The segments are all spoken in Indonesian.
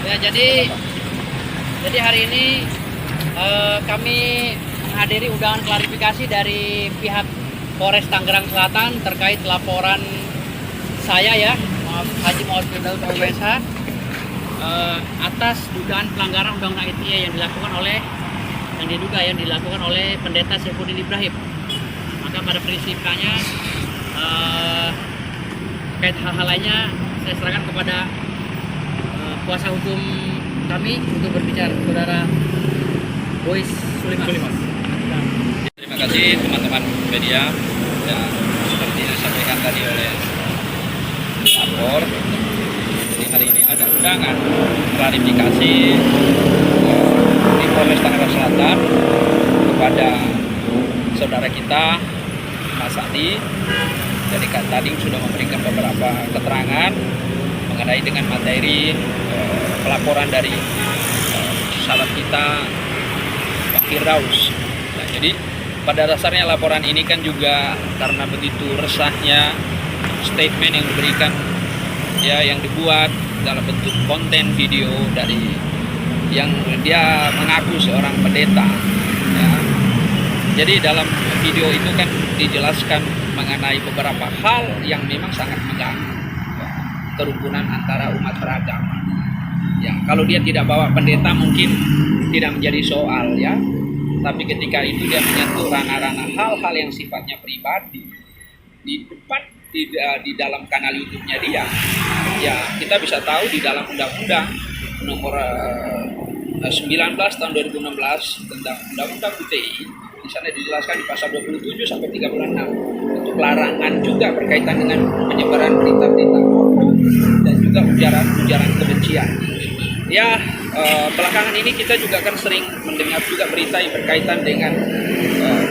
Ya, jadi hari ini kami menghadiri undangan klarifikasi dari pihak Polres Tangerang Selatan terkait laporan saya ya, Haji Muhammad Firdaus LPSH atas dugaan pelanggaran Undang-Undang ITE yang dilakukan oleh Pendeta Saifuddin Ibrahim. Maka pada prinsipnya terkait hal-hal lainnya saya serahkan kepada kuasa hukum kami untuk berbicara, Saudara Boys Suliman. Terima kasih teman-teman media. Ya, seperti yang disampaikan tadi oleh lapor, jadi hari ini ada undangan klarifikasi di Polres Tangerang Selatan kepada saudara kita Mas Adi. Jadi tadi sudah memberikan beberapa keterangan mengenai dengan materi pelaporan dari sahabat kita Pak Firdaus. Nah, jadi pada dasarnya laporan ini kan juga karena begitu resahnya statement yang diberikan, ya, yang dibuat dalam bentuk konten video dari yang dia mengaku seorang pendeta. Ya. Jadi dalam video itu kan dijelaskan mengenai beberapa hal yang memang sangat mengganggu kerukunan antara umat beragama. Ya, kalau dia tidak bawa pendeta mungkin tidak menjadi soal, ya. Tapi ketika itu dia menyentuh ranah-ranah hal-hal yang sifatnya pribadi di depan di dalam kanal YouTube-nya dia, ya kita bisa tahu di dalam Undang-Undang Nomor 19 tahun 2016 tentang Undang-Undang ITE, di sana dijelaskan di pasal 27 sampai 36 untuk larangan juga berkaitan dengan penyebaran berita-berita dan juga ujaran kebencian. Ya, belakangan ini kita juga kan sering mendengar juga berita yang berkaitan dengan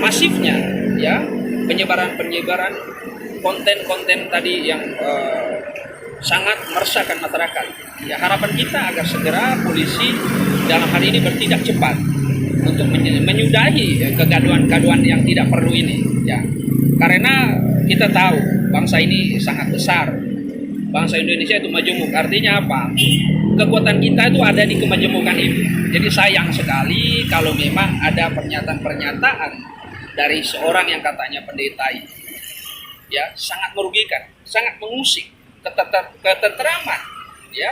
masifnya, ya, penyebaran konten-konten tadi yang sangat meresahkan masyarakat. Ya, harapan kita agar segera polisi dalam hal ini bertindak cepat untuk menyudahi kegaduhan-gaduhan yang tidak perlu ini, ya. Karena kita tahu bangsa ini sangat besar. Bangsa Indonesia itu majemuk, artinya apa? Kekuatan kita itu ada di kemajemukan itu. Jadi sayang sekali kalau memang ada pernyataan-pernyataan dari seorang yang katanya pendeta ini, ya, sangat merugikan, sangat mengusik ketentraman, ya,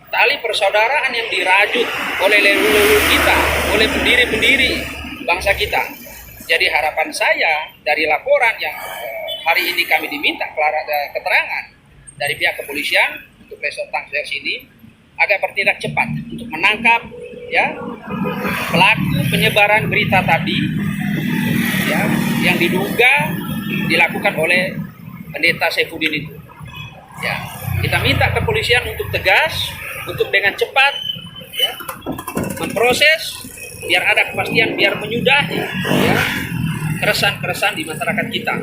tali persaudaraan yang dirajut oleh leluhur kita, oleh pendiri-pendiri bangsa kita. Jadi harapan saya dari laporan yang hari ini kami diminta keterangan dari pihak kepolisian untuk resort Tangerang sini agar bertindak cepat untuk menangkap, ya, pelaku penyebaran berita tadi, ya, yang diduga dilakukan oleh pendeta Saifuddin itu. Ya, kita minta kepolisian untuk tegas, untuk dengan cepat, ya, memproses biar ada kepastian, biar menyudahi, ya, keresahan-keresahan di masyarakat kita.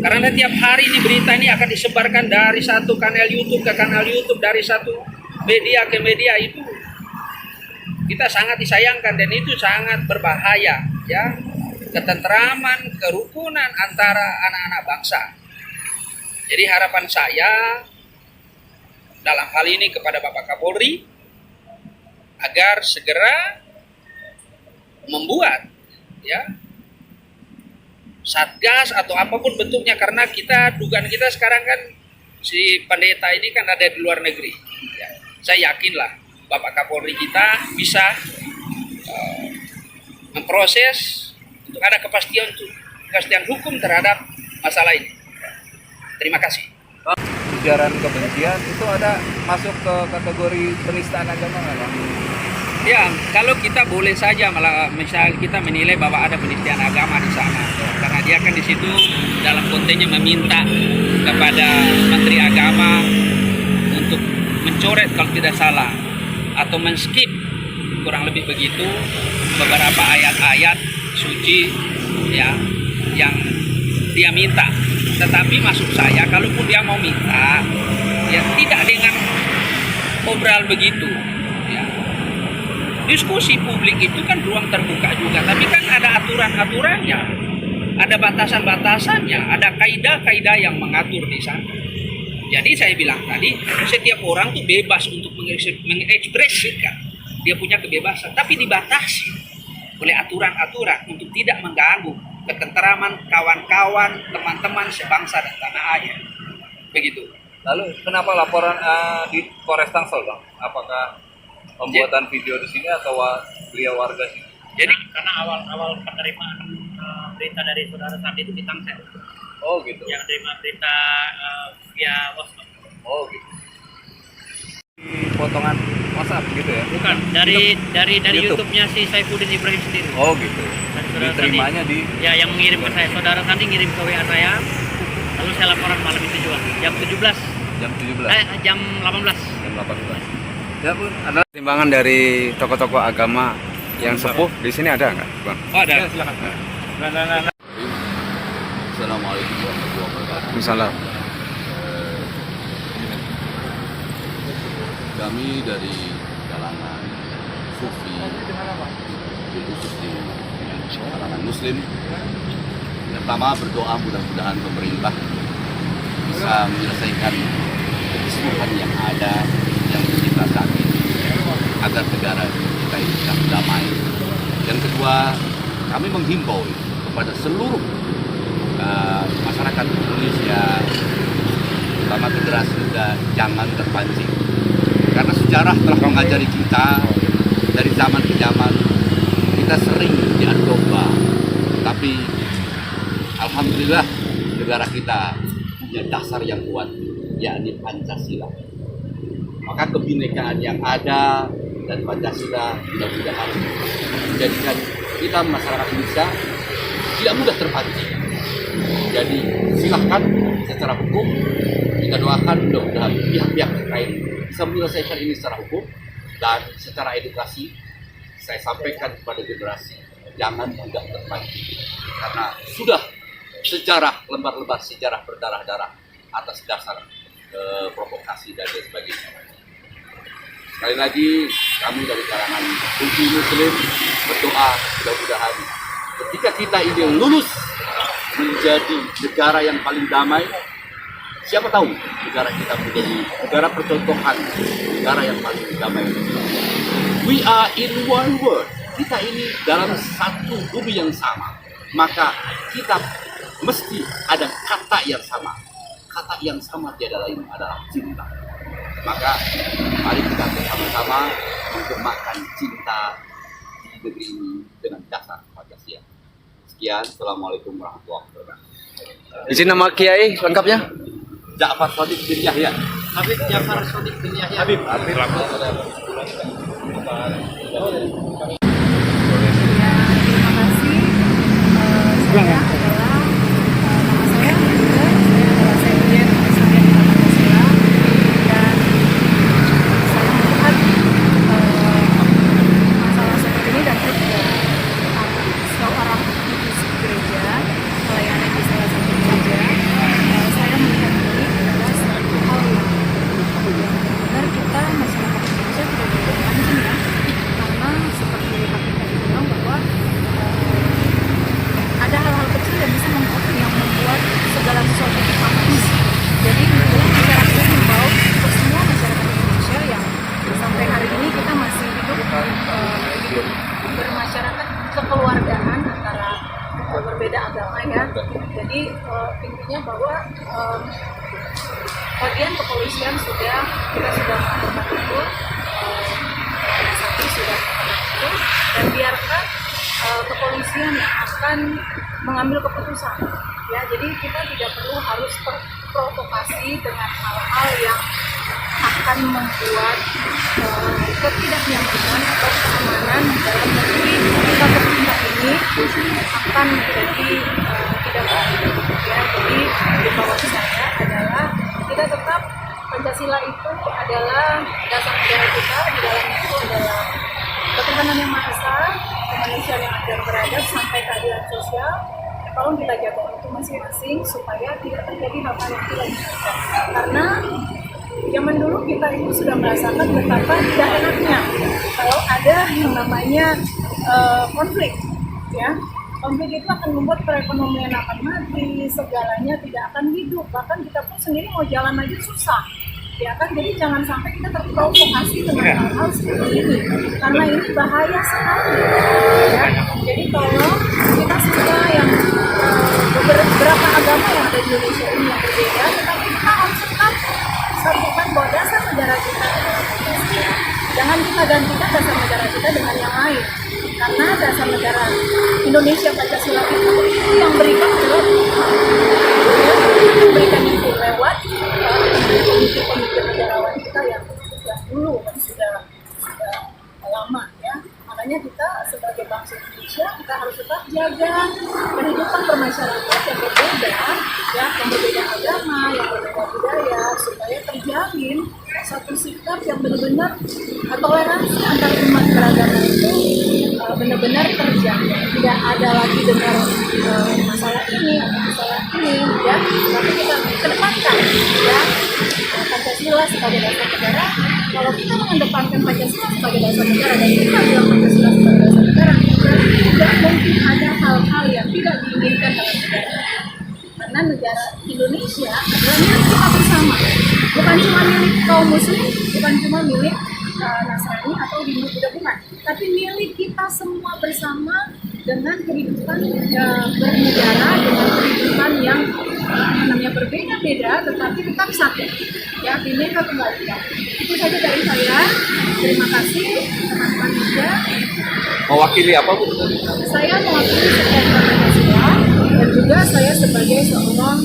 Karena tiap hari ini berita ini akan disebarkan dari satu kanal YouTube ke kanal YouTube, dari satu media ke media, itu kita sangat disayangkan dan itu sangat berbahaya, ya, ketentraman, kerukunan antara anak-anak bangsa. Jadi harapan saya dalam hal ini kepada Bapak Kapolri agar segera membuat, ya, satgas atau apapun bentuknya, karena dugaan kita sekarang kan si pendeta ini kan ada di luar negeri, ya. Saya yakinlah Bapak Kapolri kita bisa memproses untuk ada kepastian hukum terhadap masalah ini. Terima kasih. Ujaran kebencian itu ada masuk ke kategori penistaan agama nggak, Pak? Ya, kalau kita boleh saja malah misal kita menilai bahwa ada penistaan agama di sana, karena dia kan di situ dalam kontennya meminta kepada Menteri Agama untuk mencoret kalau tidak salah atau men-skip kurang lebih begitu beberapa ayat-ayat suci, ya, yang dia minta. Tetapi maksud saya, kalaupun dia mau minta, ya tidak dengan obral begitu. Diskusi publik itu kan ruang terbuka juga, tapi kan ada aturan-aturannya, ada batasan-batasannya, ada kaidah-kaidah yang mengatur di sana. Jadi saya bilang tadi, setiap orang tuh bebas untuk mengekspresikan dia punya kebebasan, tapi dibatasi oleh aturan-aturan untuk tidak mengganggu ketentraman kawan-kawan, teman-teman sebangsa dan tanah air. Begitu. Lalu kenapa laporan di Polres Tangsel, Bang? Apakah pembuatan video di sini atau beliau warga sini? Jadi karena awal penerimaan berita dari saudara Sandi itu di Tangsel. Oh gitu. Yang terima berita via WhatsApp. Oh gitu. Di potongan WhatsApp gitu ya? Bukan, dari YouTube. YouTube-nya si Saifuddin Ibrahim sendiri. Oh gitu. Dan saudara Diterimanya Sandi, di ya yang mengirim ke saya. Saudara Sandi ngirim ke WA saya. Lalu saya laporan malam itu juga jam 17. jam 17. Jam 18. Jam 18. Ya pun ada timbangan dari tokoh-tokoh agama yang sepuh di sini ada nggak, Bang? oh ada. Silakan. Assalamualaikum warahmatullahi wabarakatuh. Misalnya Kami dari kalangan Sufi, khusus di kalangan Muslim, pertama berdoa mudah-mudahan pemerintah bisa menyelesaikan kekesemuhan yang ada yang tercipta saat ini agar negara kita ini tetap damai. Yang kedua, kami menghimbau kepada seluruh masyarakat Indonesia, terutama generasi muda, jangan terpancing. Karena sejarah telah mengajari kita dari zaman ke zaman, kita sering diadu domba. Tapi alhamdulillah negara kita punya dasar yang kuat, yakni Pancasila. Maka kebinekaan yang ada dan Pancasila mudah-mudahan menjadikan kita masyarakat Indonesia tidak mudah terpancing. Jadi silahkan secara hukum kita doakan mudah-mudahan pihak-pihak terkait bisa menyelesaikan ini secara hukum, dan secara edukasi saya sampaikan kepada generasi jangan mudah terpancing karena sudah sejarah lembar-lembar sejarah berdarah-darah atas dasar provokasi dan lain sebagainya. Sekali lagi kami dari kalangan Sufi Muslim berdoa mudah-mudahan ketika kita ini lulus menjadi negara yang paling damai, siapa tahu negara kita menjadi negara percontohan, negara yang paling damai. We are in one world. Kita ini dalam satu bumi yang sama. Maka kita mesti ada kata yang sama. Kata yang sama tiada lain adalah cinta. Maka mari kita bersama-sama menggemakan cinta di negeri ini dengan dasar Pancasila. Sekian, Assalamualaikum warahmatullahi wabarakatuh. izin nama Kiai lengkapnya? Ja'far Shadiq bin Yahya. Habib Ja'far Shadiq bin Yahya. Habib. Ya, terima kasih. Saya adalah nama saya adalah Saifuddin Ibrahim Pancasila, dan saya melihat masalah seperti ini dan saya juga seorang aktivis gereja pelayanan di salah satu gereja. Saya melihat ini adalah satu hal yang benar kita masyarakat Indonesia tidak boleh terpancing ya, karena seperti Habib tadi bilang bahwa ada hal-hal kecil yang bisa membuat segala sesuatu itu panas. Jadi itulah masyarakat membawa untuk semua masyarakat Indonesia yang sampai hari ini kita masih hidup bermasyarakat kekeluargaan antara berbeda agama ya. Jadi intinya bahwa bagian kepolisian kita sudah melakukan itu, satu sudah melakukan itu, dan biarkan kepolisian yang akan mengambil keputusan ya. Jadi kita tidak perlu harus terprovokasi dengan hal-hal yang akan membuat ketidaknyamanan atau keamanan dalam negeri kita tercinta ini akan menjadi tidak baik ya. Jadi himbauan saya adalah kita tetap Pancasila itu adalah dasar negara kita, di dalamnya itu adalah ketuhanan yang maha esa, kemanusiaan yang adil beradab sampai keadilan sosial. Tolong kita jaga itu masing-masing supaya tidak terjadi hal-hal yang tidak diinginkan. Karena zaman dulu kita itu sudah merasakan betapa tidak enaknya kalau ada yang namanya konflik, ya. Konflik itu akan membuat perekonomian akan mati, segalanya tidak akan hidup. Bahkan kita pun sendiri mau jalan aja susah. ya kan, jadi jangan sampai kita terprovokasi dengan hal-hal seperti ini karena ini bahaya sekali ya. Jadi tolong kita semua yang beberapa agama yang ada di Indonesia ini yang berbeda, tetapi kita harus tetap satukan bahwa dasar negara kita adalah Pancasila. Jangan kita gantikan dasar negara kita dengan yang lain, karena dasar negara Indonesia Pancasila itu yang berikan adalah memberikan itu lewat pemikir-pemikir negarawan kita yang dulu kan sudah lama ya. Makanya kita sebagai bangsa Indonesia kita harus tetap jaga kehidupan bermasyarakat yang berbeda ya, yang berbeda agama, yang berbeda budaya, supaya terjamin satu sikap yang benar-benar toleransi antar umat beragama itu benar-benar terjaga. Tidak ada lagi dengar masalah ini ya, tapi kita kedepankan ya Pancasila sebagai dasar negara. Kalau kita mengedepankan Pancasila sebagai dasar negara dan kita bilang Pancasila sebagai dasar negara, berarti tidak mungkin ada hal-hal yang tidak diinginkan dalam negara. Karena negara Indonesia adalah milik kita bersama, bukan cuma milik kaum muslim, bukan cuma milik Nasrani atau Hindu, bukan, tapi milik kita semua bersama dengan kehidupan bernegara, dengan kehidupan yang berbeda-beda tetapi tetap satu ya, Bhinneka Tunggal Ika. Itu saja dari saya. Terima kasih teman-teman media. Mewakili apa Bu? Saya mewakili sekian Pancasila dan juga saya sebagai seorang